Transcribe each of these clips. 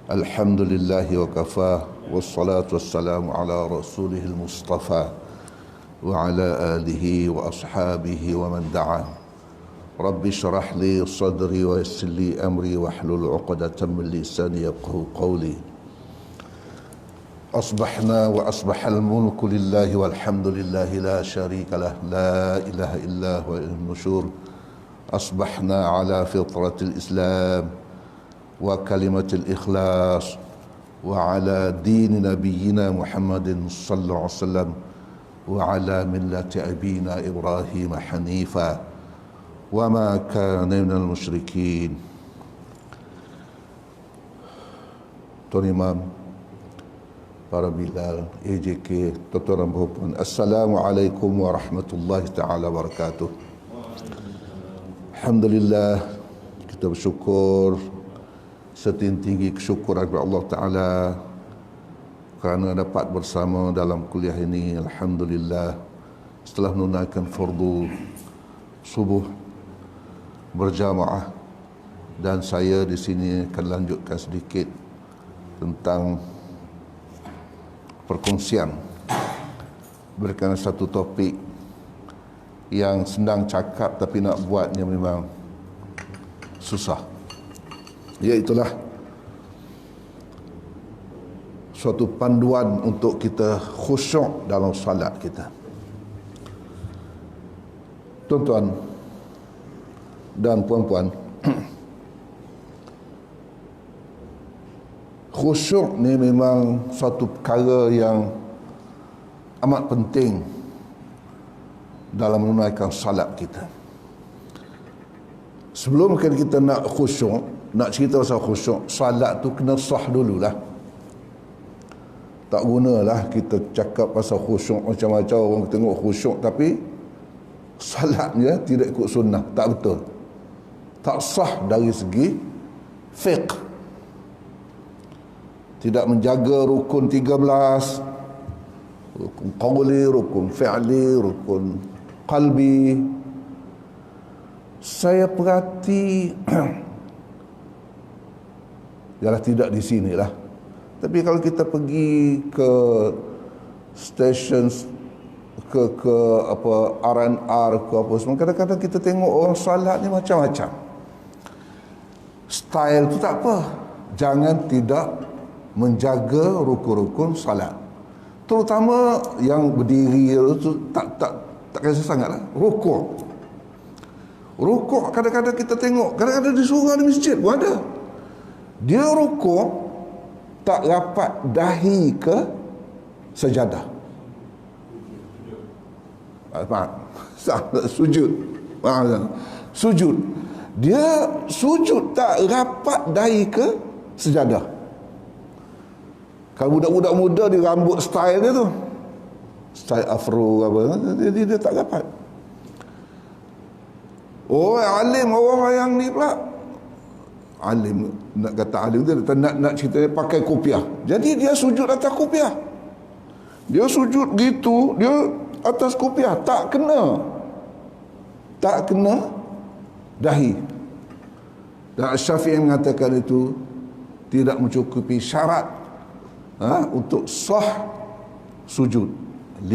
Alhamdulillahi wa kafah, wassalatu wassalamu ala rasulihil mustafa wa ala alihi wa ashabihi wa man da'a. Rabbi syrah li sadri wa yassir li amri wa hlul 'uqdatam min lisani yafqahu qawli. Asbahna wa asbahal mulku lillahi walhamdulillahi la syarika lah, la ilaha illa huwa al-nusyur. Asbahna ala fitratil Islam wa kalimatil ikhlas wa ala din nabiyyina Muhammadin sallallahu alaihi wasallam wa ala millati abina Ibrahim hanifa wa ma kana minal musyrikin. Tuan Imam, para Bilal, AJK, tuan-tuan dan puan-puan, Assalamualaikum warahmatullahi taala wabarakatuh. Alhamdulillah, kita bersyukur setinggi kesyukuran kepada Allah Ta'ala kerana dapat bersama dalam kuliah ini. Alhamdulillah, setelah menunaikan fardu subuh berjamaah, dan saya di sini akan lanjutkan sedikit tentang perkongsian berkaitan satu topik yang senang cakap tapi nak buatnya memang susah. Iaitulah suatu panduan untuk kita khusyuk dalam salat kita. Tuan-tuan dan puan-puan, khusyuk ni memang suatu perkara yang amat penting dalam menunaikan salat kita. Sebelum kita nak khusyuk, nak cerita pasal khusyuk, salat tu kena sah dululah. Tak gunalah kita cakap pasal khusyuk macam-macam, orang tengok khusyuk tapi salatnya tidak ikut sunnah. Tak betul. Tak sah dari segi fiqh. Tidak menjaga rukun 13, rukun qawli, rukun fi'li, rukun qalbi. Saya perhati ialah tidak di sinilah. Tapi kalau kita pergi ke stesen, ke apa R&R ke apa semua, kadang-kadang kita tengok orang salat ni macam-macam. Style tu tak apa, jangan tidak menjaga rukun-rukun salat. Terutama yang berdiri tu tak kisah sangatlah. Rukuk kadang-kadang kita tengok, kadang-kadang di surau di masjid pun ada. Dia rukuk tak rapat dahi ke sajadah. Sujud. Sujud. Dia sujud tak rapat dahi ke sajadah. Kalau budak-budak muda di rambut style dia tu, style afro apa, dia tak rapat. Oh, alim, orang yang ni pula alim, nak kata alim tu nak cerita dia pakai kopiah. Jadi dia sujud atas kopiah. Dia sujud gitu, dia atas kopiah, tak kena dahi. Dan Syafi'i mengatakan itu tidak mencukupi syarat untuk sah sujud. 9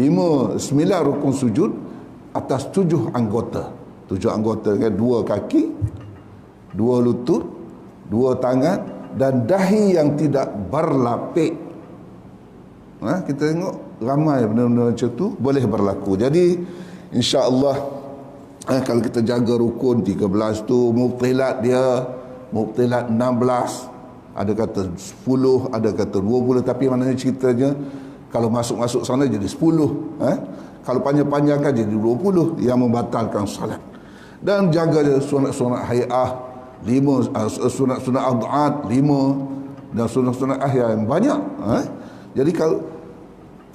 rukun sujud atas 7 anggota. 7 anggota kan, 2 kaki, 2 lutut, 2 tangan dan dahi yang tidak berlapik. Kita tengok ramai benda-benda macam tu boleh berlaku. Jadi insya-Allah kalau kita jaga rukun 13 tu, mubtilat 16, ada kata 10, ada kata 20, tapi maknanya ceritanya kalau masuk-masuk sana jadi 10, kalau panjang-panjangkan jadi 20 yang membatalkan salat. Dan jaga sunat-sunat hay'ah 5, sunat-sunat ad'at 5, dan sunat-sunat ahya yang banyak. Jadi kalau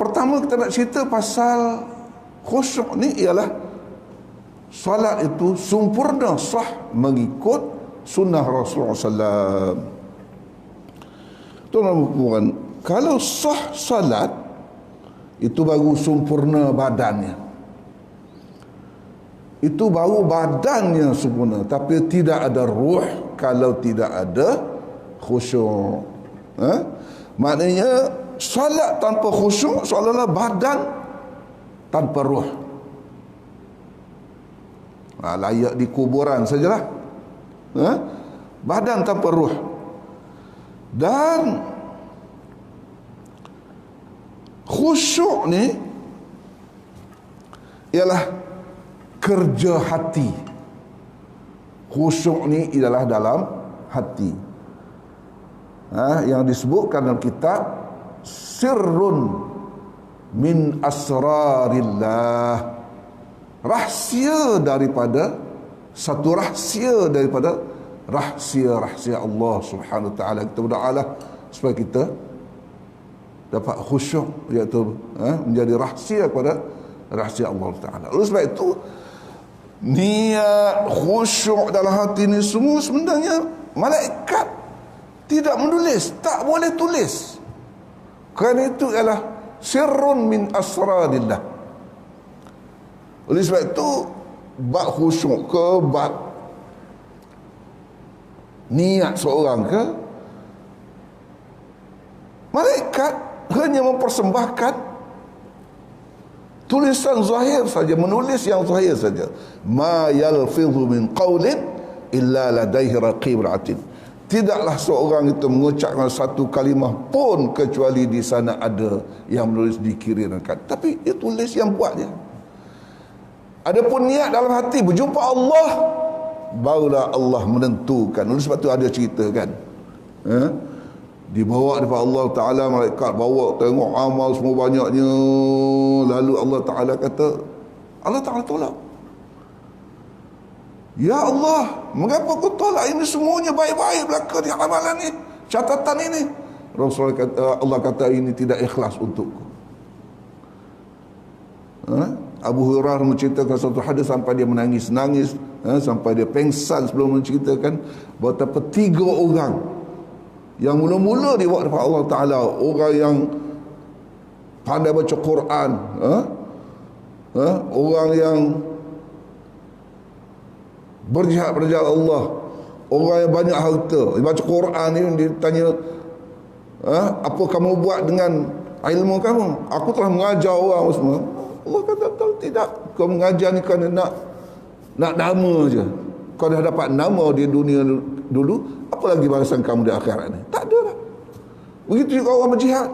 pertama kita nak cerita pasal khusyuk ni ialah salat itu sempurna sah mengikut sunnah Rasulullah SAW. Tuan-tuan, kalau sah salat itu baru sempurna badannya. Itu baru badannya sempurna, tapi tidak ada ruh kalau tidak ada khusyuk. Maknanya solat tanpa khusyuk seolah-olah badan tanpa ruh. Layak di kuburan sajalah. Badan tanpa ruh. Dan khusyuk ni ialah kerja hati. Khusyuk ni ialah dalam hati. Yang disebutkan dalam kitab sirrun min asrarillah, rahsia daripada satu rahsia daripada rahsia-rahsia Allah Subhanahu wa taala. Kita berdoalah supaya kita dapat khusyuk, iaitu menjadi rahsia kepada rahsia Allah taala. Oleh sebab itu niat khusyuk dalam hati ni semua sebenarnya malaikat tidak menulis, tak boleh tulis. Kerana itu ialah sirrun min asrarillah. Oleh sebab itu bab khusyuk ke, bab niat seorang ke, malaikat hanya mempersembahkan tulisan zahir saja, menulis yang zahir saja. Ma yalfidhu min qawlin illa ladaihi raqibun atid. Tidaklah seorang itu mengucapkan satu kalimah pun kecuali di sana ada yang menulis di kiri dan kanan. Tapi dia tulis yang buat dia. Adapun niat dalam hati berjumpa Allah, barulah Allah menentukan. Oleh sebab tu ada cerita kan, dibawa daripada Allah Ta'ala, malaikat bawa tengok amal semua banyaknya. Lalu Allah Ta'ala kata, Allah Ta'ala tolak, ya Allah, mengapa kau tolak ini semuanya baik-baik belaka di amalan ini, catatan ini? Rasulullah kata, Allah kata ini tidak ikhlas untukku. Abu Hurairah menceritakan satu hadis sampai dia menangis-nangis, sampai dia pengsan sebelum menceritakan betapa 3 orang yang mula-mula dibawa kepada Allah Ta'ala, orang yang pandai baca Quran, orang yang berjihad pada jalan Allah, orang yang banyak harta, baca Quran ni ditanya, apa kamu buat dengan ilmu kamu? Aku telah mengajar orang semua. Allah kata, tidak, kau mengajar ni kerana nak nama je. Kau dah dapat nama di dunia dulu, apa lagi balasan kamu di akhirat ni? Tak ada lah. Begitu juga orang berjihad.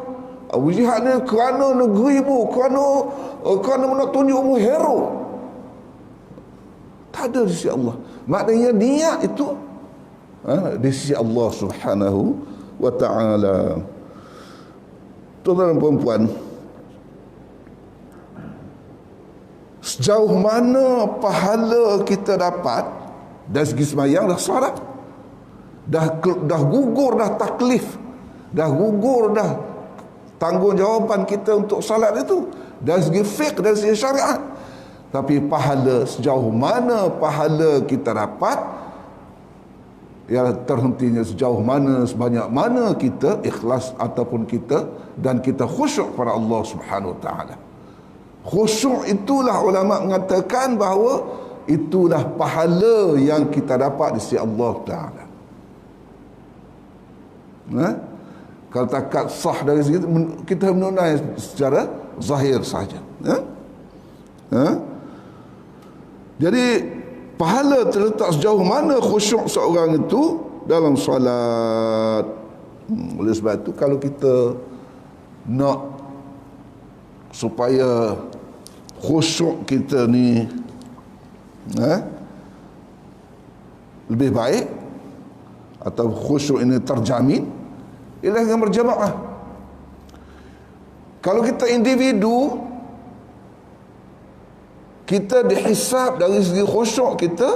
Berjihad ni kerana negerimu, kerana nak tunjukmu hero. Tak ada di sisi Allah. Maknanya niat itu di sisi Allah Subhanahu wa ta'ala. Tuan-tuan dan puan-puan, sejauh mana pahala kita dapat dari segi sembahyang dah solat, dah gugur dah taklif, dah gugur dah tanggungjawab kita untuk solat itu dari segi fiqh, dari segi syariat. Tapi pahala, sejauh mana pahala kita dapat ialah terhentinya sejauh mana, sebanyak mana kita ikhlas ataupun kita dan kita khusyuk kepada Allah Subhanahu wa taala. Khusyuk itulah ulama mengatakan bahawa itulah pahala yang kita dapat di sisi Allah Ta'ala. Kalau takat sah dari segi kita menunai secara zahir saja. Jadi pahala terletak sejauh mana khusyuk seorang itu dalam solat. Oleh sebab itu kalau kita nak supaya khusyuk kita ni lebih baik atau khusyuk ini terjamin, ialah dengan berjamaah. Kalau kita individu, kita dihisap dari segi khusyuk kita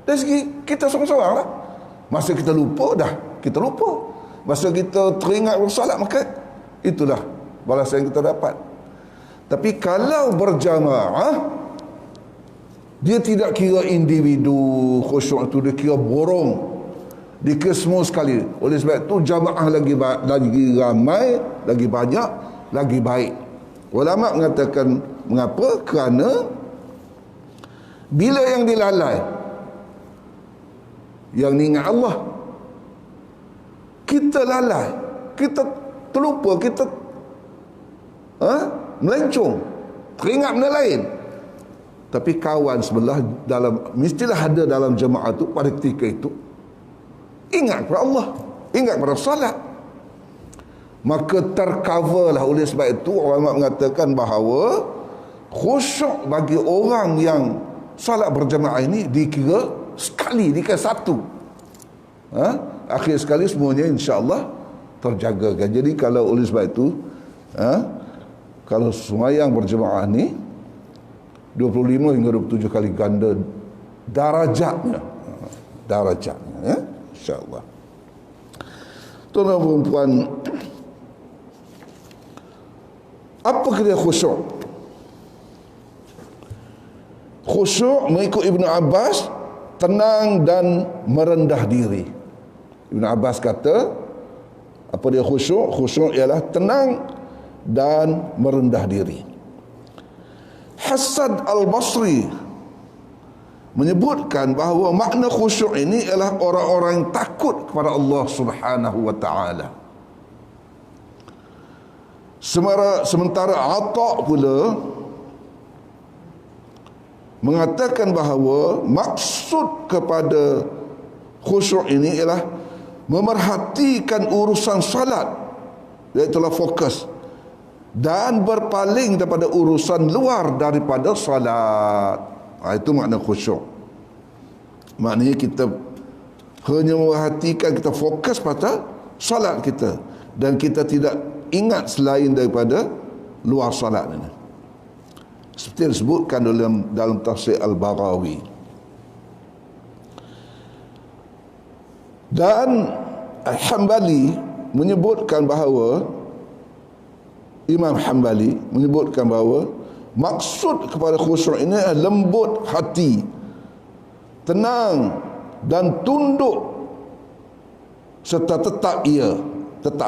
dari segi kita seorang-seorang lah. Masa kita lupa, kita lupa. Masa kita teringat bersolat, maka itulah balasan yang kita dapat. Tapi kalau berjamaah, dia tidak kira individu khusyuk itu, dia kira borong, dia kira semua sekali. Oleh sebab itu jamaah lagi ramai, lagi banyak, lagi baik. Ulama mengatakan mengapa? Kerana bila yang dilalai, yang ingat Allah, kita lalai, kita terlupa, kita melencong, teringat benda lain. Tapi kawan sebelah mestilah ada dalam jemaah tu pada ketika itu ingat kepada Allah, ingat kepada salat. Maka tercoverlah. Oleh sebab itu ulama mengatakan bahawa khusyuk bagi orang yang salat berjemaah ini dikira sekali, dikira satu. Akhir sekali semuanya insya-Allah terjagakan. Jadi kalau oleh sebab itu kalau sembahyang berjemaah ni 25 hingga 27 kali ganda darajatnya, ya, insya-Allah. Tuan-tuan dan puan, apa kira khusyuk? Khusyuk mengikut Ibnu Abbas, tenang dan merendah diri. Ibnu Abbas kata, apa dia khusyuk? Khusyuk ialah tenang dan merendah diri. Hasan Al-Basri menyebutkan bahawa makna khusyuk ini ialah orang-orang yang takut kepada Allah Subhanahu wa taala. Sementara Atha pula mengatakan bahawa maksud kepada khusyuk ini ialah memerhatikan urusan salat, iaitulah fokus, dan berpaling daripada urusan luar daripada salat. Itu makna khusyuk. Maknanya kita hanya memerhatikan, kita fokus pada salat kita, dan kita tidak ingat selain daripada luar salat ini. Seperti disebutkan dalam tafsir Al-Baghawi. Dan Al-Hambali menyebutkan bahawa, Imam Hambali menyebutkan bahawa maksud kepada khusyuk ini adalah lembut hati, tenang dan tunduk, serta tetap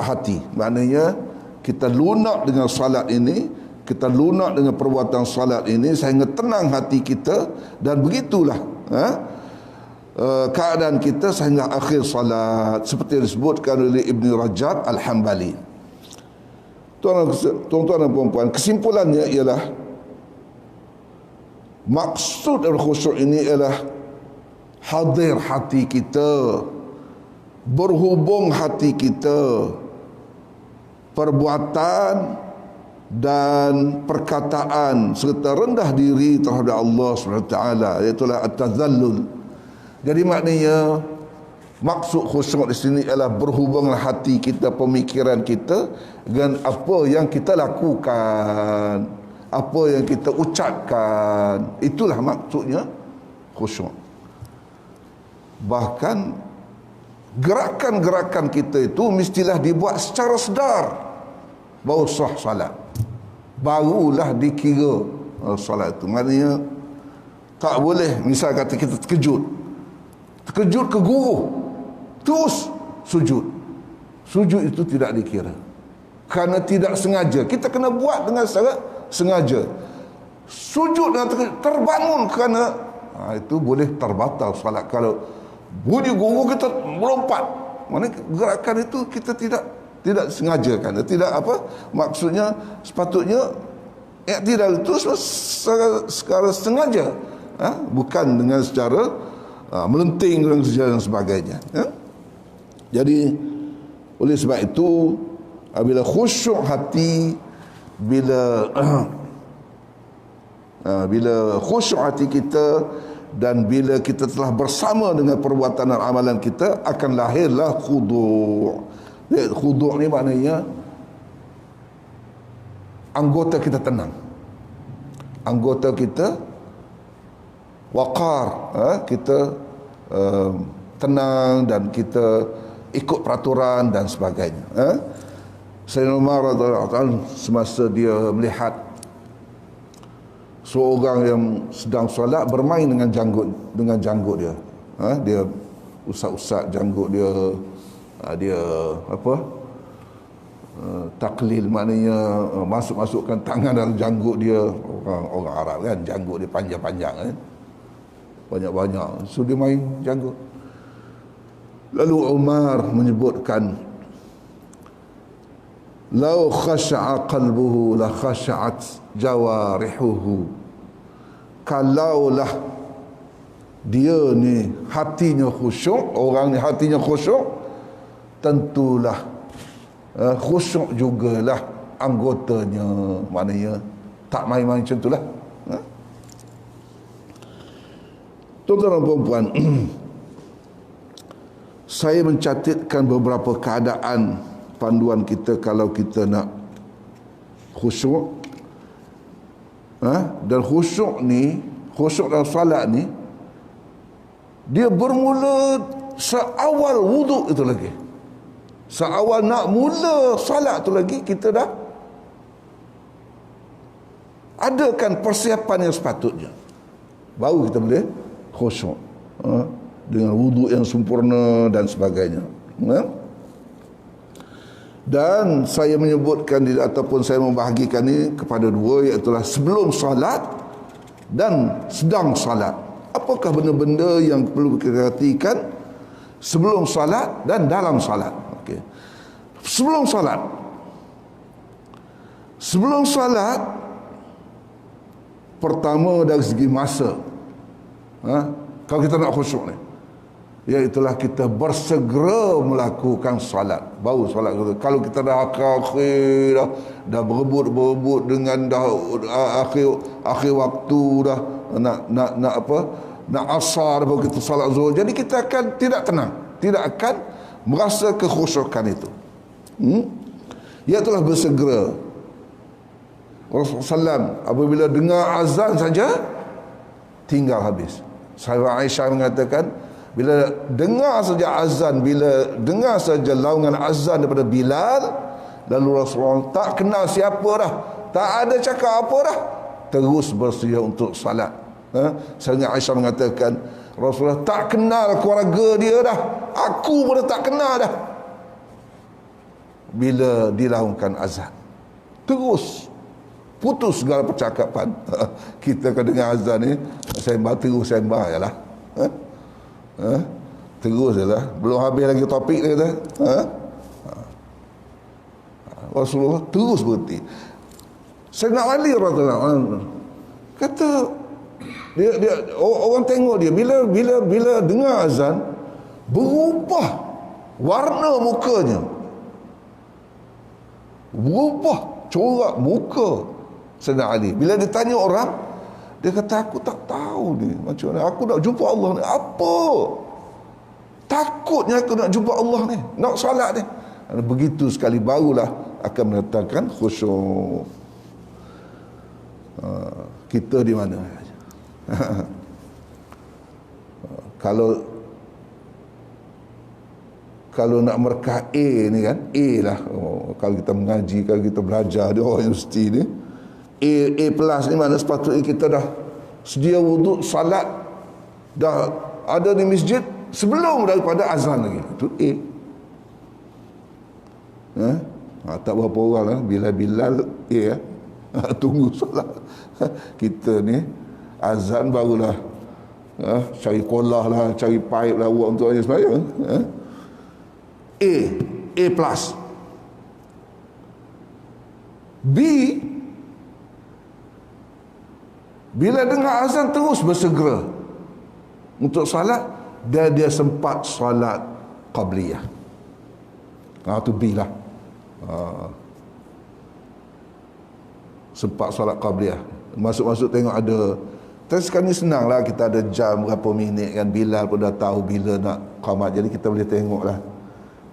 hati. Maknanya kita lunak dengan salat ini, kita lunak dengan perbuatan salat ini sehingga tenang hati kita, dan begitulah keadaan kita sehingga akhir salat, seperti disebutkan oleh Ibn Rajab Al-Hambali. Tuan-tuan dan puan-puan, kesimpulannya ialah maksud dari khusyuk ini ialah hadir hati kita, berhubung hati kita, perbuatan dan perkataan, serta rendah diri terhadap Allah SWT, iaitulah at-tazallul. Jadi maknanya maksud khusyuk di sini ialah berhubunglah hati kita, pemikiran kita dengan apa yang kita lakukan, apa yang kita ucapkan. Itulah maksudnya khusyuk. Bahkan gerakan-gerakan kita itu mestilah dibuat secara sedar, baru sah salat, barulah dikira salat itu. Maknanya tak boleh, misal kata kita terkejut ke guru, terus sujud itu tidak dikira, kerana tidak sengaja. Kita kena buat dengan secara sengaja. Sujud dan terbangun kerana itu boleh terbatal salat. Kalau bunyi guru kita melompat, maknanya gerakan itu kita tidak sengaja, kan? Tidak maksudnya sepatutnya i'tidal itu secara sengaja, bukan dengan secara melenting dan sebagainya. Jadi oleh sebab itu, bila khusyuk hati, bila khusyuk hati kita, dan bila kita telah bersama dengan perbuatan dan amalan kita, akan lahirlah khudu'. Khudu' ni maknanya anggota kita tenang, anggota kita waqar, kita tenang, dan kita ikut peraturan dan sebagainya. Sayyidina Umar radhiyallahu anhu semasa dia melihat seorang yang sedang solat bermain dengan janggut dia, dia usap-usap janggut dia, dia taklil, maknanya masukkan tangan dalam janggut dia. Orang Arab kan, janggut dia panjang-panjang kan, banyak-banyak, so dia main janggut. Lalu Umar menyebutkan, lau khasha'a qalbuhu la khasha'at jawarihuhu. Kalaulah dia ni hatinya khusyuk, orang ni hatinya khusyuk, tentulah khusyuk jugalah anggotanya. Maknanya tak main-main macam itulah. Tuan-tuan dan puan-puan, saya mencatatkan beberapa keadaan panduan kita kalau kita nak khusyuk. Dan khusyuk ni, khusyuk dalam solat ni, dia bermula seawal wuduk itu lagi. Seawal nak mula solat tu lagi, kita dah adakan persiapan yang sepatutnya, baru kita boleh khusyuk dengan wuduk yang sempurna dan sebagainya. Dan saya menyebutkan ataupun saya membahagikan ini kepada dua, iaitu sebelum solat dan sedang solat. Apakah benda-benda yang perlu kita perhatikan sebelum solat dan dalam solat? Okey. Sebelum solat. Sebelum solat, pertama dari segi masa, kalau kita nak khusyuk ni, iaitulah kita bersegera melakukan solat, baru solat kita. Kalau kita dah akhir dah berebut dengan dah akhir waktu dah nak apa, nak asar baru kita solat zuhur, jadi kita akan tidak tenang, tidak akan merasa kekhusyukan itu. Iaitulah bersegera. Rasulullah SAW apabila dengar azan saja tinggal habis. Sahabat Aisyah mengatakan, bila dengar saja azan, bila dengar saja laungan azan daripada Bilal, lalu Rasulullah tak kenal siapa dah, tak ada cakap apa dah, terus bersedia untuk salat. Sehingga Aisyah mengatakan, Rasulullah tak kenal keluarga dia dah, aku pun tak kenal dah. Bila dilaungkan azan, terus putus segala percakapan. Kita kalau dengar azan ni, sembah terus sembah je lah. Terus je lah, belum habis lagi topik dia kata. Rasulullah terus berhenti. Sayyidina Ali radhiyallahu anhu kata, dia orang tengok dia bila dengar azan, berubah warna mukanya, berubah corak muka Sayyidina Ali. Bila ditanya orang, dia kata, aku tak tahu ni macam mana, aku nak jumpa Allah ni, apa takutnya aku nak jumpa Allah ni, nak solat ni. Begitu sekali barulah akan mendatangkan khusyuk. Kita di mana? Kalau nak merkah A ni kan, A lah. Kalau kita mengaji, kalau kita belajar di orang universiti ni, A plus ni mana sepatutnya kita dah sedia wuduk, salat dah ada di masjid sebelum daripada azan lagi. Itu A. Tak berapa orang lah, Bilal A tunggu salat. Kita ni azan barulah cari kolah lah, cari pipe lah buat untuk sembahyang. A plus. B, bila dengar azan terus bersegera untuk salat, dan dia sempat salat qabliyah. Itu B lah. Sempat salat qabliyah. Masuk-masuk tengok ada. Tapi sekarang ni senang lah, kita ada jam berapa minit kan. Bilal pun dah tahu bila nak qamat, jadi kita boleh tengok lah.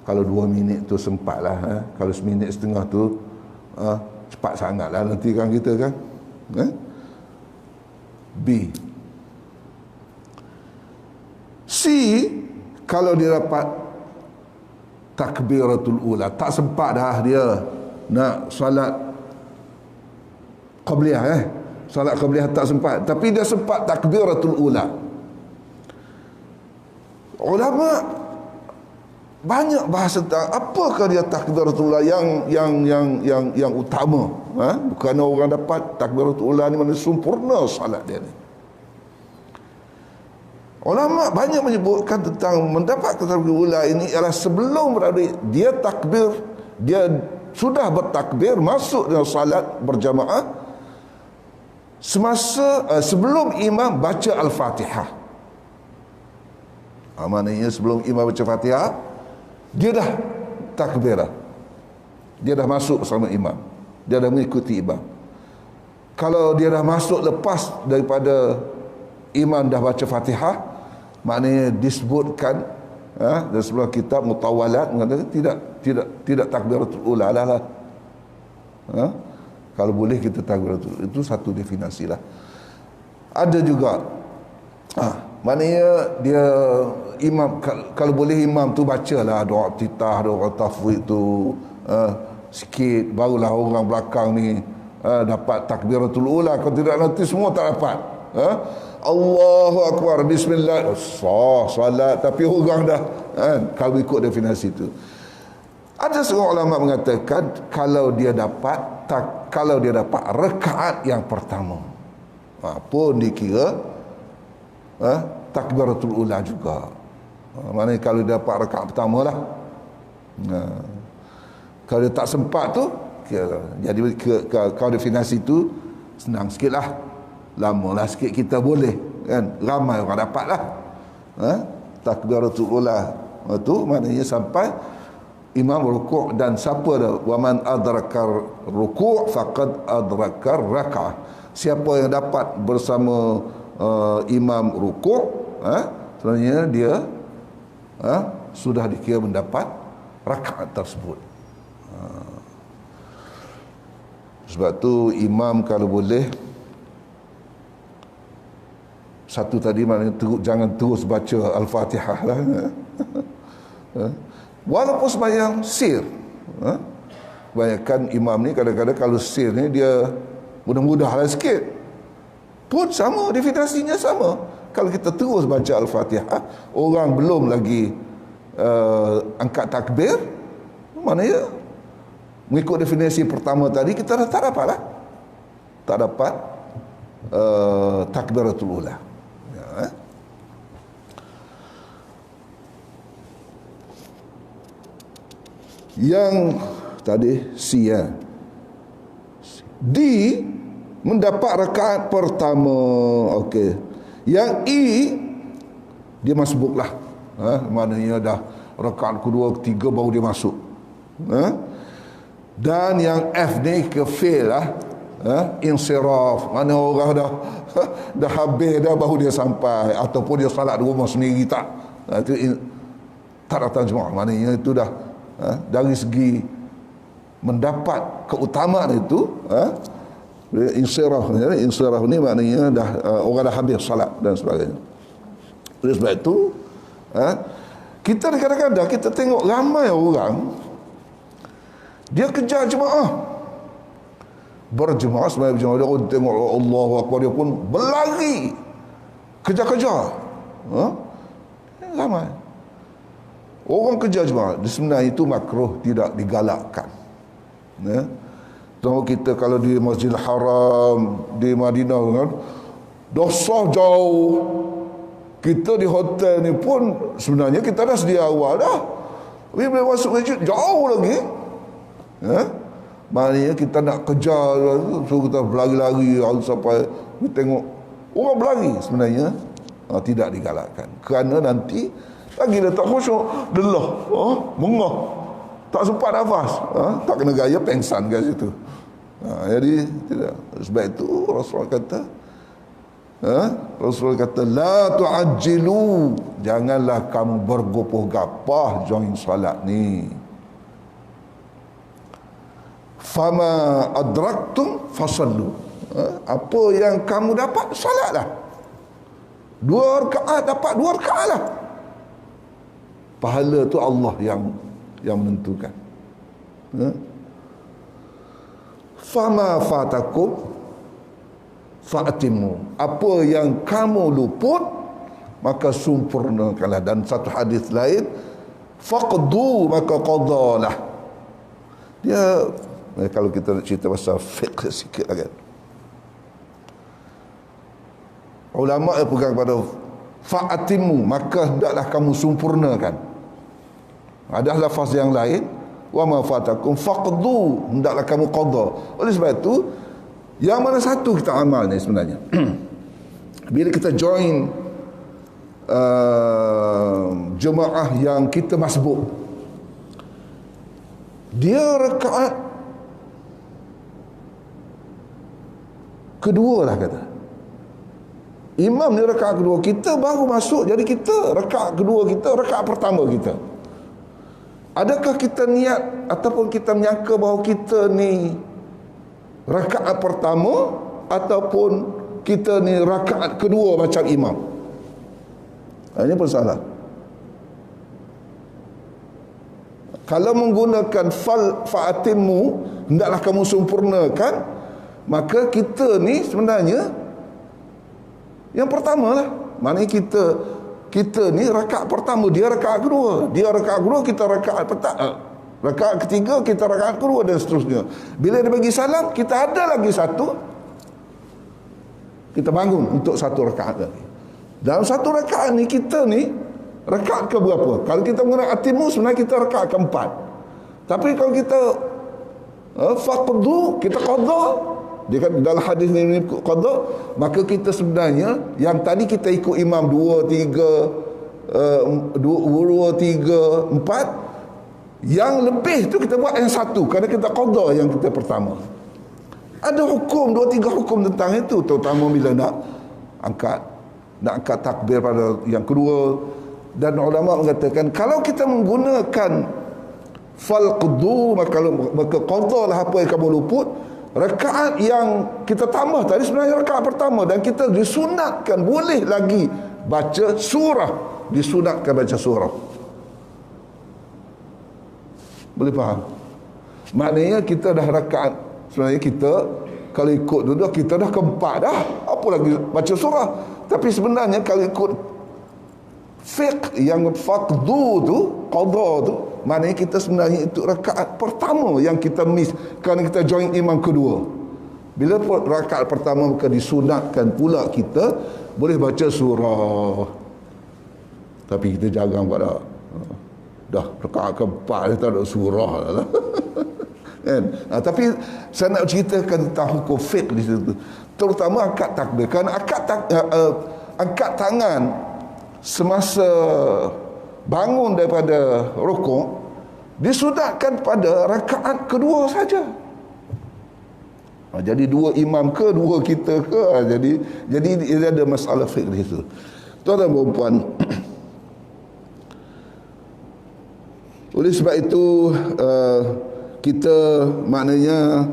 Kalau 2 minit tu sempat lah. Kalau 1 minit setengah tu cepat sangat lah nanti kan kita kan. B. C, kalau dia dapat takbiratul ula, tak sempat dah dia nak solat qabliyah solat qabliyah tak sempat, tapi dia sempat takbiratul ula. Ulama banyak bahas tentang apakah dia takbiratul ula yang utama. Bukan orang dapat takbiratul ula ni mana sempurna salat dia ni. Ulama banyak menyebutkan tentang mendapat takbiratul ula ini ialah sebelum berada dia takbir, dia sudah bertakbir masuk dalam salat berjamaah sebelum imam baca Al-Fatihah. Maknanya sebelum imam baca Fatihah, dia dah takbir dah. Dia dah masuk bersama imam. Dia dah mengikuti imam. Kalau dia dah masuk lepas daripada imam dah baca Fatihah, maknanya disebutkan dalam sebuah kitab Mutawalat mengatakan tidak takbiratul ula lah. Kalau boleh kita takbiratul, itu satu definisi lah. Ada juga maknanya dia imam, kalau boleh imam tu bacalah doa iftitah, doa tafwid tu sikit, barulah orang belakang ni dapat takbiratul ula. Kalau tidak nanti semua tak dapat. Allahu Akbar, Bismillah, salat, tapi orang dah kalau ikut definisi itu. Ada seorang ulama mengatakan kalau dia dapat rakaat yang pertama, pun dikira takbiratul ula juga. Maknanya kalau dia dapat rakaat pertama lah. Kalau dia tak sempat tu, jadi kalau definisi tu senang sikit lah, lama lah sikit kita boleh kan, ramai orang dapat lah takbiratul ula tu, maknanya sampai imam rukuk. Dan siapa dah, waman adrakar rukuk faqad adrakar raka'ah, siapa yang dapat bersama imam rukuk, sebenarnya dia sudah dikira mendapat rakaat tersebut. Sebab tu imam kalau boleh, satu tadi maknanya jangan terus baca Al-Fatihah lah. Walaupun sembahyang sir, kebanyakan imam ni kadang-kadang kalau sir ni dia mudah-mudah lah sikit, pun sama, definisinya sama. Kalau kita terus baca Al-Fatihah, orang belum lagi angkat takbir, maknanya mengikut definisi pertama tadi kita dah tak dapat lah, tak dapat takbiratul ula. Yang tadi D mendapat rakaat pertama. Okey. Yang E dia masbuk lah. Maknanya dah rakaat kedua, ketiga baru dia masuk. Dan yang F ni ke fail lah. Insiraf, mana orang dah habis dah baru dia sampai, ataupun dia salat di rumah sendiri tak. Itu tak datang jemaah. Maknanya itu dah dari segi mendapat keutamaan itu, insiraf ni maknanya dah orang dah habis salat dan sebagainya. Oleh sebab itu kita kadang-kadang kita tengok ramai orang dia kejar jemaah, berjemaah sebagai berjemaah, dia tengok Allahu Akbar, dia pun berlari kejar-kejar. Ramai orang kejar jemaah. Sebenarnya itu makruh, tidak digalakkan. Tahu kita kalau di Masjidil Haram di Madinah kan, dosa jauh. Kita di hotel ni pun sebenarnya kita dah sedia awal dah, tapi bila masuk masjid jauh lagi. Maknanya kita nak kejar, so kita berlari-lari sampai kita tengok orang berlari. Sebenarnya tidak digalakkan, kerana nanti lagi dah tak khusyuk, lelah, mengah, tak sempat nafas, tak kena gaya pengsan kat situ. Jadi tidak. Sebab itu Rasul kata la tu'ajjilu, janganlah kamu bergopoh-gapah join salat ni. Fama adraktum fasallu, apa yang kamu dapat salatlah. 2 rakaat dapat 2 rakaat lah. Pahala tu Allah yang menentukan. Fama fatakum fa'atimu, apa yang kamu luput maka sempurnakanlah. Dan satu hadis lain, faqdu maka qadalah. Dia kalau kita nak cerita pasal fiqh sikit lah kan, ulama yang pegang pada fa'atimu, maka hendaklah kamu sempurnakan. Ada lafaz yang lain, wa ma fatakum faqdu, hendaklah kamu qada. Oleh sebab itu, yang mana satu kita amal ni sebenarnya? Bila kita join jemaah yang kita masbuk, dia rakaat kedua lah kata. Imam ni rakaat kedua, kita baru masuk, jadi kita rakaat kedua kita, rakaat pertama kita. Adakah kita niat ataupun kita menyangka bahawa kita ni rakaat pertama ataupun kita ni rakaat kedua macam imam? Ini pun salah. Kalau menggunakan fa'atimmu, hendaklah kamu sempurnakan, maka kita ni sebenarnya yang pertama lah. Maknanya kita ni rakaat pertama, dia rakaat kedua. Dia rakaat kedua, kita rakaat rakaat ketiga, kita rakaat kedua, dan seterusnya. Bila dia bagi salam, kita ada lagi satu, kita bangun untuk satu rakaat lagi. Dalam satu rakaat ni, kita ni rakaat ke berapa? Kalau kita menggunakan atimu, sebenarnya kita rakaat keempat. Tapi kalau kita faqdu, kita qada, dia kata dalam hadis ni qada, maka kita sebenarnya yang tadi kita ikut imam 2, 3, 4, yang lebih tu kita buat yang satu, kerana kita qada yang kita pertama. Ada hukum, 2, 3 hukum tentang itu, terutama bila nak angkat takbir pada yang kedua. Dan ulama mengatakan kalau kita menggunakan falqdu, maka qada lah apa yang kamu luput. Rakaat yang kita tambah tadi sebenarnya rakaat pertama, dan kita disunatkan boleh lagi baca surah, disunatkan baca surah. Boleh faham? Maknanya kita dah rakaat, sebenarnya kita kalau ikut dulu kita dah keempat dah, apa lagi baca surah. Tapi sebenarnya kalau ikut fiqh yang faqdu tu, qada tu, maknanya kita sebenarnya itu rakaat pertama yang kita miss kerana kita join imam kedua. Bila rakaat pertama maka disunatkan pula kita boleh baca surah. Tapi kita jarang pada dah rakaat keempat dah tak ada surah lah. Kan? Tapi saya nak ceritakan tentang hukum fiqh di situ, terutama angkat takbir. Kerana angkat tangan semasa bangun daripada rukuk disunatkan pada rakaat kedua saja. Jadi dua imam ke, dua kita ke, jadi dia ada masalah fiqh di situ. Tuan-tuan dan puan, oleh sebab itu kita maknanya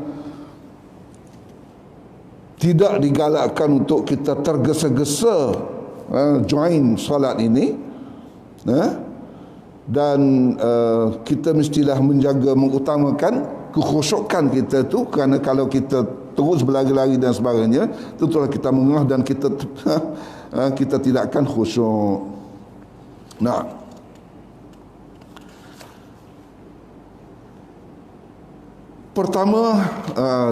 tidak digalakkan untuk kita tergesa-gesa join solat ini, dan kita mestilah menjaga, mengutamakan kekhusyukan kita tu, kerana kalau kita terus berlari-lari dan sebagainya, tentulah kita mengah dan kita kita tidak akan khusyuk. Nah, pertama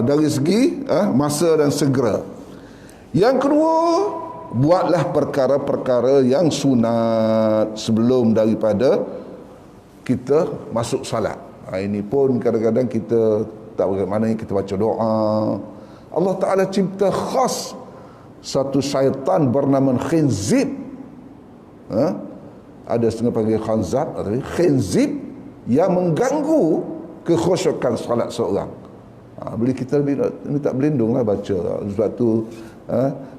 dari segi masa dan segera. Yang kedua, buatlah perkara-perkara yang sunat sebelum daripada kita masuk salat. Ini pun kadang-kadang kita tak bagaimana kita baca doa. Allah Ta'ala cipta khas satu syaitan bernama khinzib. Ada setengah panggil khanzab, tapi khinzib yang mengganggu kekhusyukan salat seorang. Bila kita minta berlindung lah baca. Sebab tu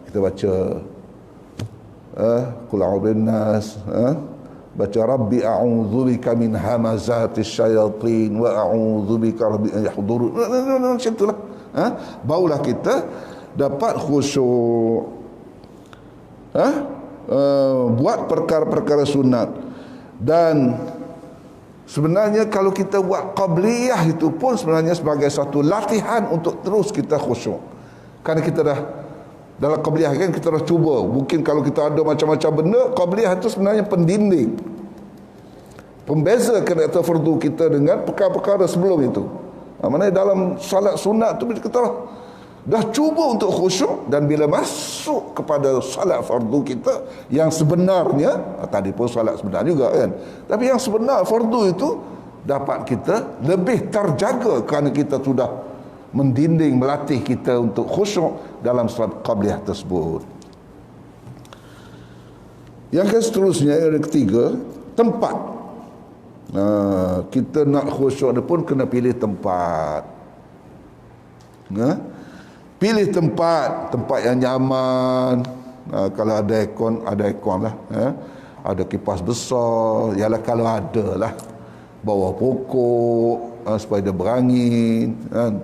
kita baca Qul a'udzu binnas, baca Rabbi a'udzubika min hamazatis syayatin wa a'udzubika rabbi an yahdurun. Macam itulah. Barulah kita dapat khusyuk. Buat perkara-perkara sunat. Dan sebenarnya kalau kita buat qabliyah itu pun sebenarnya sebagai satu latihan untuk terus kita khusyuk. Kerana kita dah dalam qabliyah kan kita dah cuba. Mungkin kalau kita ada macam-macam benda, qabliyah itu sebenarnya pendinding, pembeza kena fardu kita dengan perkara-perkara sebelum itu. Maknanya dalam salat sunat tu kita dah cuba untuk khusyuk, dan bila masuk kepada salat fardu kita yang sebenarnya, tadi pun salat sebenar juga kan, tapi yang sebenar fardu itu dapat kita lebih terjaga kerana kita sudah mendinding melatih kita untuk khusyuk dalam solat qabliyah tersebut. Yang seterusnya, yang ketiga, tempat. Kita nak khusyuk pun kena pilih tempat. Pilih tempat yang nyaman. Kalau ada aircon lah. Ada kipas besar, ialah kalau ada lah. Bawah pokok, supaya dia berangin, kan?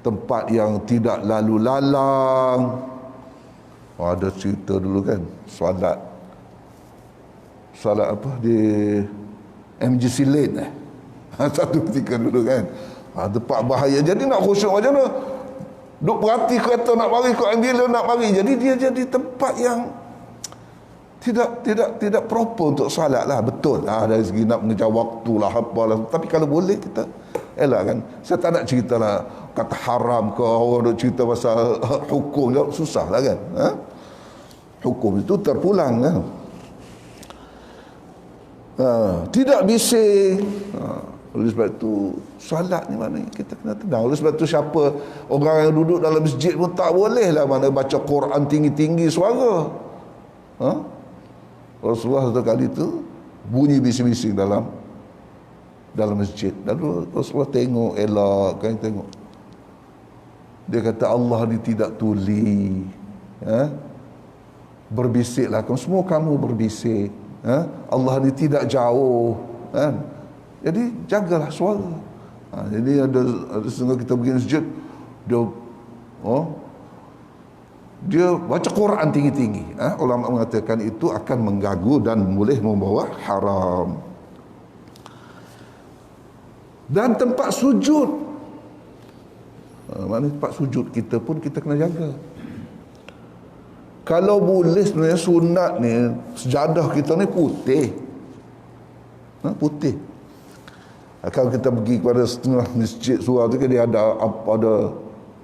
Tempat yang tidak lalu lalang. Ada cerita dulu kan, solat apa di MGC Lane satu ketika dulu kan, tempat bahaya. Jadi nak khusyuk macam mana? Duk perhati kereta nak mari, kau ambulans nak mari. Jadi dia jadi tempat yang tidak proper untuk salat lah. Betul dari segi nak mengejar waktu lah, apalah. Tapi kalau boleh kita elak kan. Saya tak nak cerita lah kata haram ke, orang nak cerita pasal hukum, susah lah kan. Hukum itu terpulang kan. Tidak bising. Oleh sebab itu solat ni maknanya kita kena tenang. Oleh sebab itu siapa orang yang duduk dalam masjid pun tak boleh lah mana baca Quran tinggi-tinggi suara. Rasulullah satu kali tu bunyi bising-bising dalam masjid. Lalu Rasulullah tengok elok kan, tengok. Dia kata Allah ni tidak tuli. Berbisiklah kamu, semua kamu berbisik. Allah ni tidak jauh kan. Jadi jagalah suara. Jadi ada setengah kita pergi masjid, dia baca Quran tinggi-tinggi. Ulama mengatakan itu akan mengganggu dan boleh membawa haram. Dan tempat sujud, maknanya tempat sujud kita pun kita kena jaga. Kalau boleh sebenarnya sunat ni, sejadah kita ni putih. Putih. Kalau kita pergi kepada setengah masjid surau tu, dia ada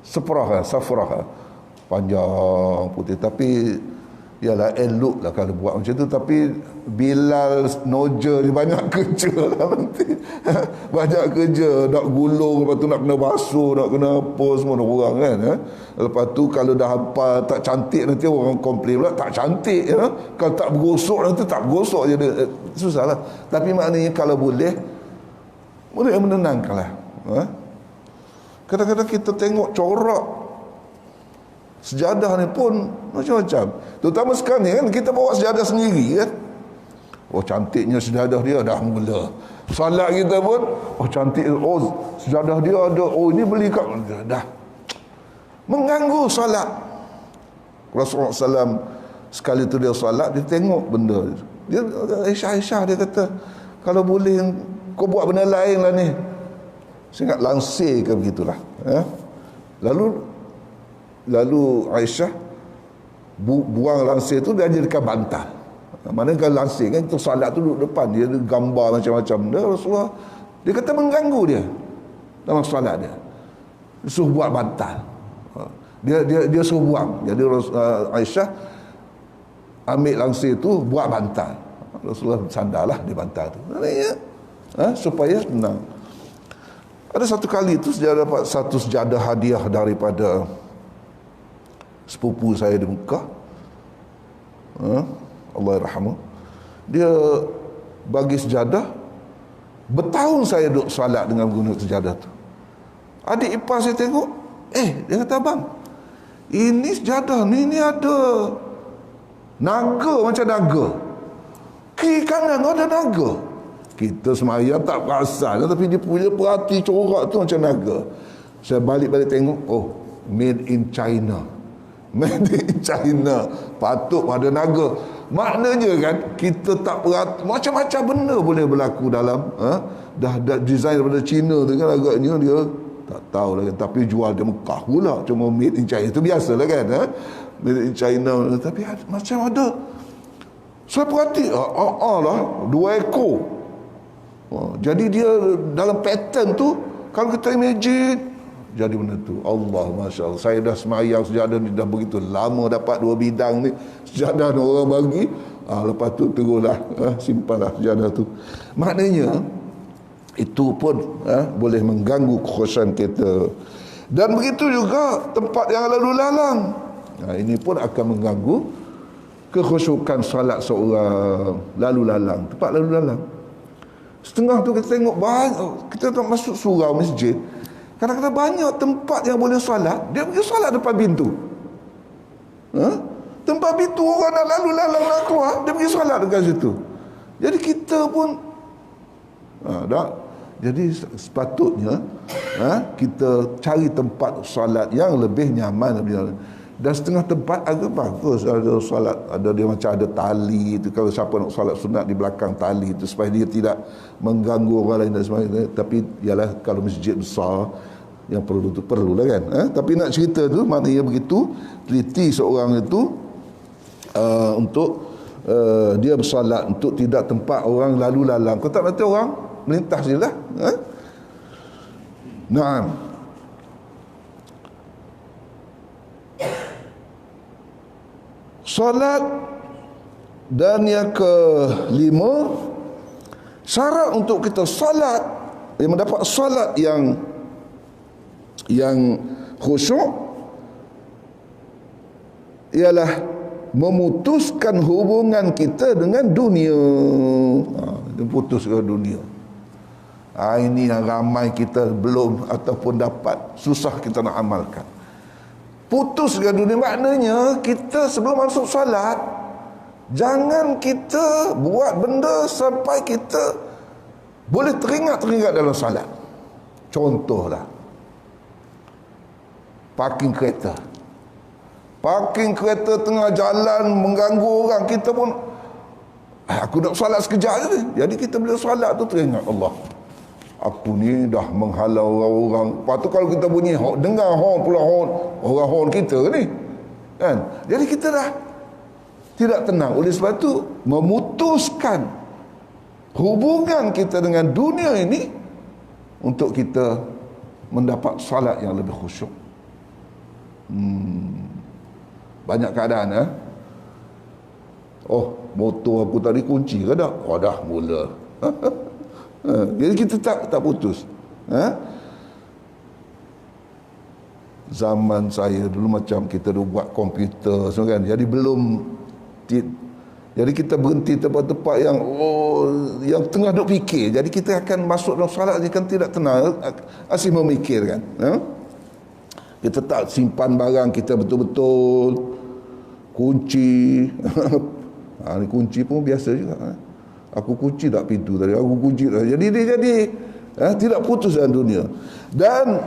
safrah panjang putih. Tapi ialah elok lah kalau buat macam tu. Tapi Bilal noja dia banyak kerja lah nanti. Banyak kerja, nak gulung, lepas tu nak kena basuh, nak kena apa semua orang kan. Lepas tu kalau dah hafal tak cantik, nanti orang komplain pula tak cantik. Kalau tak bergosok nanti tak bergosok je dia. Susah lah. Tapi maknanya kalau boleh menenangkan lah. Kadang-kadang kita tengok corak sejadah ni pun macam-macam. Terutama sekarang ni kan kita bawa sejadah sendiri kan. Oh cantiknya sejadah dia, dah mula. Salat kita pun, oh cantik, oh sejadah dia ada, oh ini beli kat, dah mengganggu salat. Rasulullah SAW sekali tu dia salat, dia tengok benda. Dia Aisyah dia kata, kalau boleh kau buat benda lain lah ni. Saya ingat langsir ke begitulah. Lalu Aisyah buang langsir tu, dia jadikan bantal. Mana kalau langsir kan, tu salat tu duduk depan, dia ada gambar macam-macam. Rasulullah dia kata mengganggu dia dalam salat dia. Dia suruh buat bantal. Dia suruh buang. Jadi Aisyah ambil langsir tu, buat bantal. Rasulullah sandarlah di bantal tu. Supaya tenang. Ada satu kali tu saya dapat satu sejadah hadiah daripada sepupu saya di Mekah. Allah yarhamah. Dia bagi sejadah. Bertahun saya duduk salat dengan guna sejadah tu. Adik ipar saya tengok, dia kata, abang, ini sejadah ni ada naga, macam naga. Kiri kanan ada naga. Kita semayang tak perasan, tapi dia punya perhati corak tu macam naga. Saya balik-balik tengok, oh, made in China. Made in China. Patut pada naga. Maknanya kan, kita tak perhati, macam-macam benda boleh berlaku dalam dah design daripada China tu kan, agaknya dia tak tahu lah kan, tapi jual di Mekah pula, cuma made in China. Itu biasa lah kan, made in China. Tapi macam ada, saya perhati, lah, 2 ekor. Jadi dia dalam pattern tu, kalau kita imagine, jadi benda tu. Allah, Masya Allah. Saya dah semayang sejadah ni dah begitu lama, dapat 2 bidang ni. Sejadah ni orang bagi. Lepas tu teruslah, simpanlah sejadah tu. Maknanya, Itu pun boleh mengganggu kekhusyuan kita. Dan begitu juga tempat yang lalu lalang, ini pun akan mengganggu kekhusyukan solat seorang. Lalu lalang, tempat lalu lalang. Setengah tu kita tengok banyak, kita tak masuk surau masjid, kadang-kadang banyak tempat yang boleh solat, dia pergi solat depan pintu. Tempat pintu orang nak lalu lalang nak keluar, dia pergi solat dekat situ. Jadi kita pun jadi sepatutnya kita cari tempat solat yang lebih nyaman. Dan setengah tempat agak bagus, ada solat, ada dia macam ada tali itu, kalau siapa nak solat sunat di belakang tali itu supaya dia tidak mengganggu orang lain dan sebagainya. Tapi ialah kalau masjid besar yang perlulah kan. Tapi nak cerita tu maknanya begitu teliti seorang itu untuk dia bersolat untuk tidak tempat orang lalu lalang. Kau tak nanti orang melintas je lah. Naam. Solat. Dan yang kelima, syarat untuk kita solat, yang mendapat solat yang khusyuk, ialah memutuskan hubungan kita dengan dunia. Putus ke dunia. Ini yang ramai kita belum ataupun dapat, susah kita nak amalkan. Putus dengan dunia maknanya kita sebelum masuk solat, jangan kita buat benda sampai kita boleh teringat dalam solat. Contohlah, parking kereta. Parking kereta tengah jalan mengganggu orang, kita pun aku nak solat sekejap je. Jadi kita bila solat tu teringat Allah, aku ni dah menghalau orang-orang. Lepas tu kalau kita bunyi dengar horn pula, orang horn kita ni kan, jadi kita dah tidak tenang. Oleh sebab tu memutuskan hubungan kita dengan dunia ini untuk kita mendapat solat yang lebih khusyuk. Banyak keadaan motor aku tadi kunci ke tak? Dah mula. Jadi kita tak putus. Zaman saya dulu macam kita dah buat komputer semua kan. Jadi kita berhenti tempat-tempat yang tengah duk fikir. Jadi kita akan masuk dalam solat dia kan tidak tenang, asyik memikirkan. Kita tak simpan barang kita betul-betul. Kunci. Ni kunci pun biasa juga. Aku kunci tak pintu tadi, aku kunci tak. Jadi dia tidak putus dalam dunia. Dan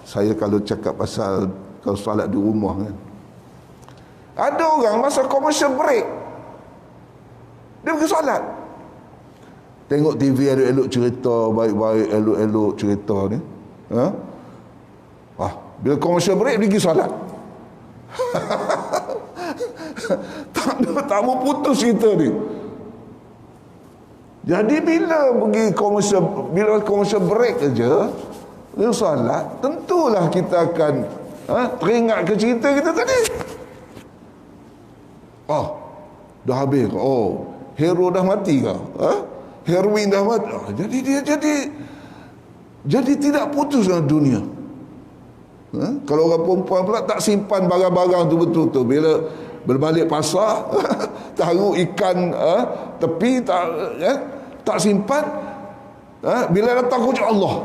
saya kalau cakap pasal kalau solat di rumah kan, ada orang masa commercial break dia pergi solat, tengok TV elok-elok cerita, baik-baik elok-elok cerita ni. Bila commercial break dia pergi solat. tak mau putus kita ni. Jadi bila commercial break aja, dia solat, tentulah kita akan teringat ke cerita kita tadi. Dah habis ke? Hero dah mati ke? Heroin dah mati. Jadi dia jadi tidak putus dengan dunia. Kalau orang perempuan pula tak simpan barang-barang tu betul-betul. Bila berbalik pasar taruh ikan tepi, tak simpan. Bila datang aku cakap Allah,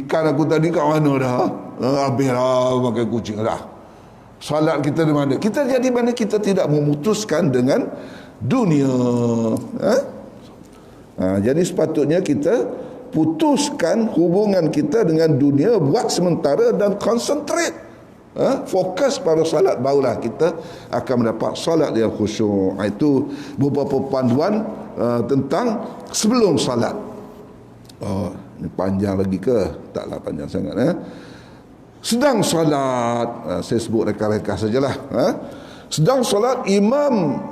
ikan aku tadi kat mana dah? Habislah makan kucing dah. Salat kita di mana? Kita jadi mana kita tidak memutuskan dengan dunia. Jadi sepatutnya kita putuskan hubungan kita dengan dunia buat sementara dan konsentrate, fokus pada salat, barulah kita akan mendapat salat yang khusyuk. Itu beberapa panduan tentang sebelum salat. Ini panjang lagi ke? Taklah panjang sangat. Sedang salat, saya sebut reka-reka sajalah. Sedang salat, Imam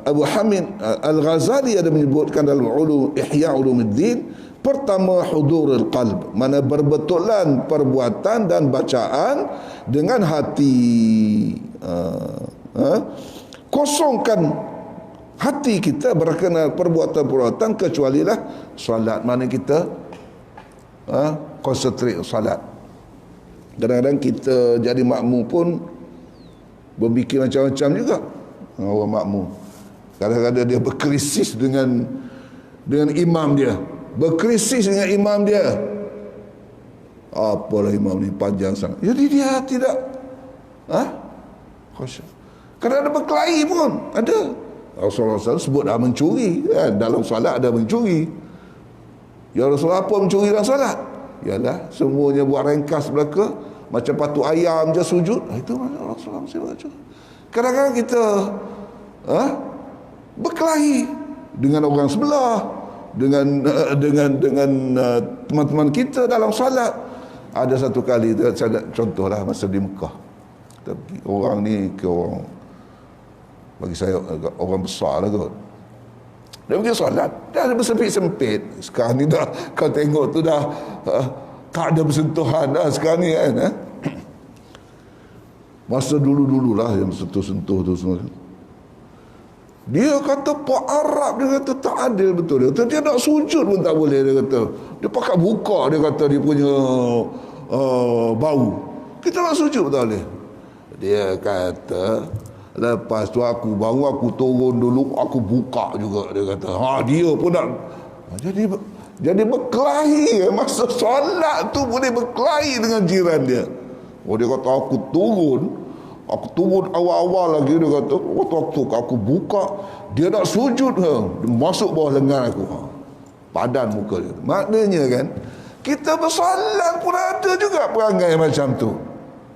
Abu Hamid Al-Ghazali ada menyebutkan dalam Ihya Ulumuddin, pertama hudurul qalb, mana berbetulan perbuatan dan bacaan dengan hati. Kosongkan hati kita berkenaan perbuatan-perbuatan kecualilah solat. Mana kita konsentrate solat. Kadang-kadang kita jadi makmum pun berfikir macam-macam juga. Orang makmum kadang-kadang dia berkrisis dengan imam dia, berkrisis dengan imam dia. Apalah imam ni panjang sangat, jadi dia tidak khusyuk. Kadang-kadang berkelahi pun ada. Rasulullah SAW sebut dah mencuri, dalam solat ada mencuri. Ya Rasulullah, apa mencuri dalam solat? Yalah, semuanya buat ringkas belaka, macam patung ayam je sujud. Itu mana Rasulullah SAW. Kadang-kadang kita berkelahi dengan orang sebelah, dengan teman-teman kita dalam solat. Ada satu kali saya nak contohlah, masa di Mekah. Kita pergi, orang ni ke orang, bagi saya orang besar lah kot. Dia pergi solat, dah ada bersempit-sempit. Sekarang ni dah, kau tengok tu dah tak ada bersentuhan dah sekarang ni kan. Masa dulu-dululah yang sentuh-sentuh tu semua. Dia kata Pak Arab, dia kata tak adil betul. Dia kata dia nak sujud pun tak boleh, dia kata. Dia pakai buka, dia kata dia punya bau. Kita nak sujud pun tak boleh. Dia kata lepas tu aku turun dulu, aku buka juga, dia kata. Dia pun nak jadi berkelahi masa solat tu, boleh berkelahi dengan jiran dia. Dia kata aku turun awal-awal lagi, dia kata waktu aku buka, dia nak sujud dia masuk bawah lengan aku, padan muka dia. Maknanya kan, kita bersolat pun ada juga perangai macam tu.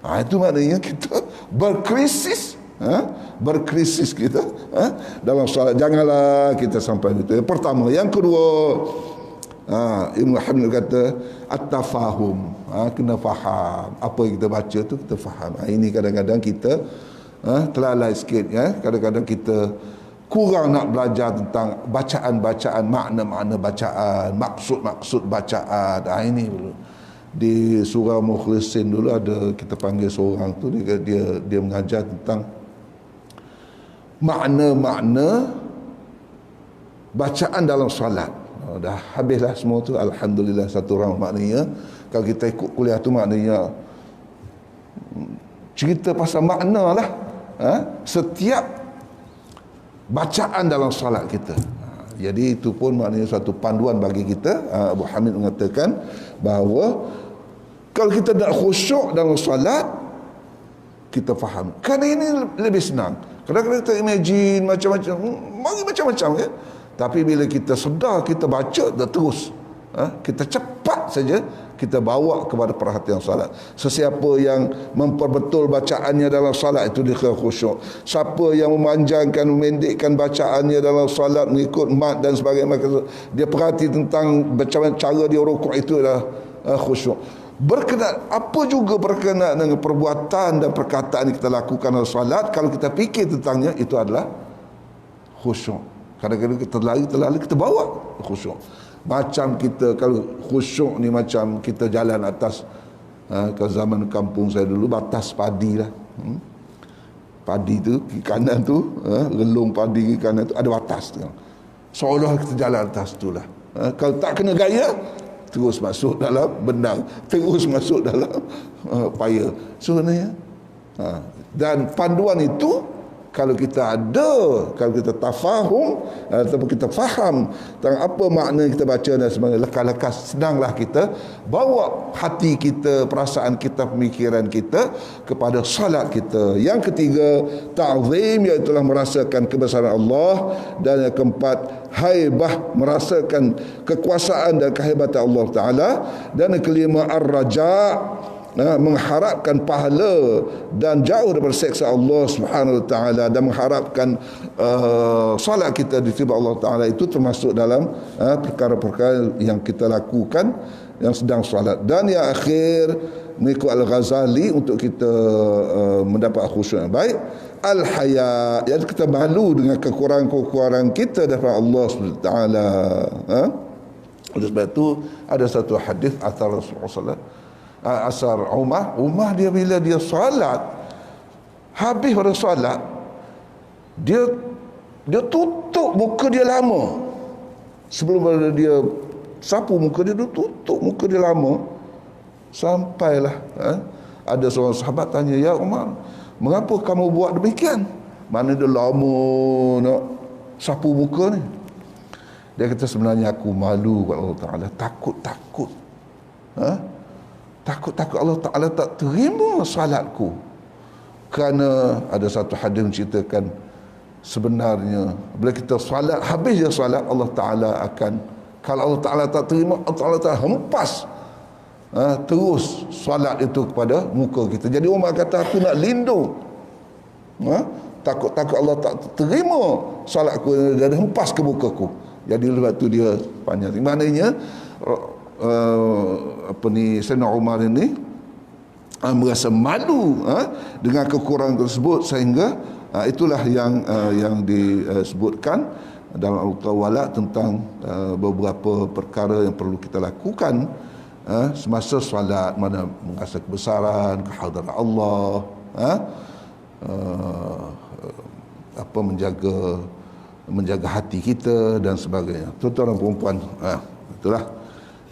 Itu maknanya kita berkrisis, berkrisis kita dalam solat. Janganlah kita sampai itu. Yang pertama. Yang kedua, Ibn Hamid kata at-tafahum, kena faham apa yang kita baca tu, kita faham. Ini kadang-kadang kita terlalai sikit, kadang-kadang kita kurang nak belajar tentang bacaan-bacaan, makna-makna bacaan, maksud-maksud bacaan. Ini dulu di surah Mukhlisin dulu ada, kita panggil seorang tu, dia mengajar tentang makna-makna bacaan dalam solat. Dah habislah semua tu, alhamdulillah, satu round. Maknanya kalau kita ikut kuliah tu, maknanya cerita pasal makna lah setiap bacaan dalam solat kita. Jadi itu pun maknanya satu panduan bagi kita. Abu Hamid mengatakan bahawa kalau kita nak khusyuk dalam solat, kita faham. Kerana ini lebih senang. Kadang-kadang kita imagine macam-macam ya. Tapi bila kita sedar, kita baca dah terus, kita cepat saja kita bawa kepada perhatian salat. Sesiapa yang memperbetul bacaannya dalam salat, itu dia khusyuk. Siapa yang memanjangkan, memendekkan bacaannya dalam salat, mengikut mat dan sebagainya, dia perhati tentang macam cara dia rukuk, itu adalah khusyuk. Apa juga berkenaan dengan perbuatan dan perkataan yang kita lakukan dalam salat, kalau kita fikir tentangnya, itu adalah khusyuk. Kadang-kadang kita terlari, kita bawa khusyuk. Macam kita, kalau khusyuk ni macam kita jalan atas, ke zaman kampung saya dulu, batas padi lah. Padi tu, kiri kanan tu, relung padi kiri kanan tu, ada batas tu. Seolah kita jalan atas tu lah. Kalau tak kena gaya, terus masuk dalam benang, terus masuk dalam paya. Sebenarnya. Dan panduan itu, kalau kita ada, kalau kita tafahum ataupun kita faham tentang apa makna kita baca dan sebagainya, lekas-lekas senanglah kita bawa hati kita, perasaan kita, pemikiran kita kepada salat kita. Yang ketiga, ta'zim, iaitu merasakan kebesaran Allah. Dan yang keempat, haibah, merasakan kekuasaan dan kehebatan Allah Ta'ala. Dan yang kelima, ar-raja', mengharapkan pahala dan jauh daripada seksa Allah Subhanahu Wa Taala, dan mengharapkan solat kita diterima Allah Taala. Itu termasuk dalam perkara-perkara yang kita lakukan yang sedang solat. Dan yang akhir, mengikut Al-Ghazali, untuk kita mendapat khusyuk yang baik, al-haya, iaitu kita malu dengan kekurangan-kekurangan kita daripada Allah Subhanahu Wa Taala. Oleh sebab itu ada satu hadis asar Rasulullah, asar Umar dia bila dia solat, habis pada solat, dia Dia tutup muka dia lama. Sebelum dia sapu muka dia tutup muka dia lama. Sampailah ada seorang sahabat tanya, "Ya Umar, mengapa kamu buat demikian? Mana dia lama nak sapu muka ni?" Dia kata, "Sebenarnya aku malu kepada Allah Ta'ala, takut-takut. Takut-takut Allah Ta'ala tak terima salatku." Kerana ada satu hadis menceritakan, sebenarnya bila kita salat, habis je salat, Allah Ta'ala akan, kalau Allah Ta'ala tak terima, Allah Ta'ala hempas terus salat itu kepada muka kita. Jadi Umar kata, aku nak lindung, takut-takut Allah tak terima salatku dan hempas ke mukaku. Jadi lepas tu dia panjang. Maknanya Sayyidina Umar ini merasa malu dengan kekurangan tersebut, sehingga itulah yang disebutkan dalam Al-Qawala tentang beberapa perkara yang perlu kita lakukan semasa solat, mana merasa kebesaran, kehadiran Allah, menjaga hati kita dan sebagainya. Tuan-tuan dan perempuan, itulah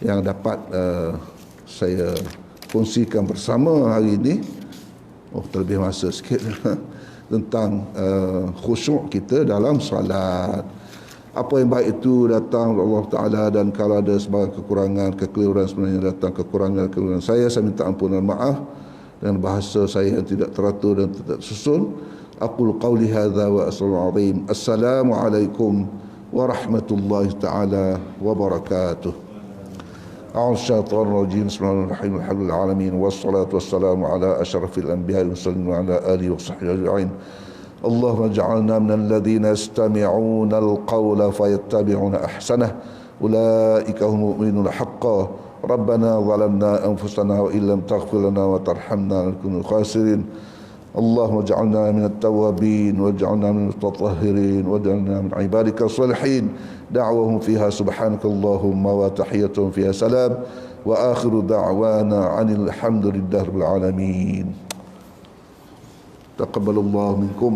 yang dapat saya kongsikan bersama hari ini. Terlebih masa sikit tentang khusyuk kita dalam salat. Apa yang baik itu datang dari Allah Ta'ala, dan kalau ada sebarang kekurangan, kekeliruan, sebenarnya datang kekurangan saya minta ampunan maaf dengan bahasa saya yang tidak teratur dan tidak susun. Aqulu qawli hadza wa assalamualaikum. Assalamualaikum warahmatullahi ta'ala wabarakatuh. A'udzu syaitanir rajim. Bismillahirrahmanirrahim. Alhamdulillah alamin wassalatu wassalamu ala asyrafil anbiya'i wal mursalin wa ala alihi wa sahbihi ajma'in. اللهم اجعلنا من الذين يستمعون القول فيتبعون احسنه اولئك هم المؤمنون حقا ربنا ظلمنا انفسنا وان لم تغفر لنا وترحمنا لنكن من الخاسرين اللهم اجعلنا من التوابين واجعلنا من المتطهرين واجعلنا من عبادك الصالحين دعوهم فيها سبحانك اللهم وتحيتهم فيها سلام واخر دعوانا عن الحمد لله رب العالمين. تقبل الله منكم.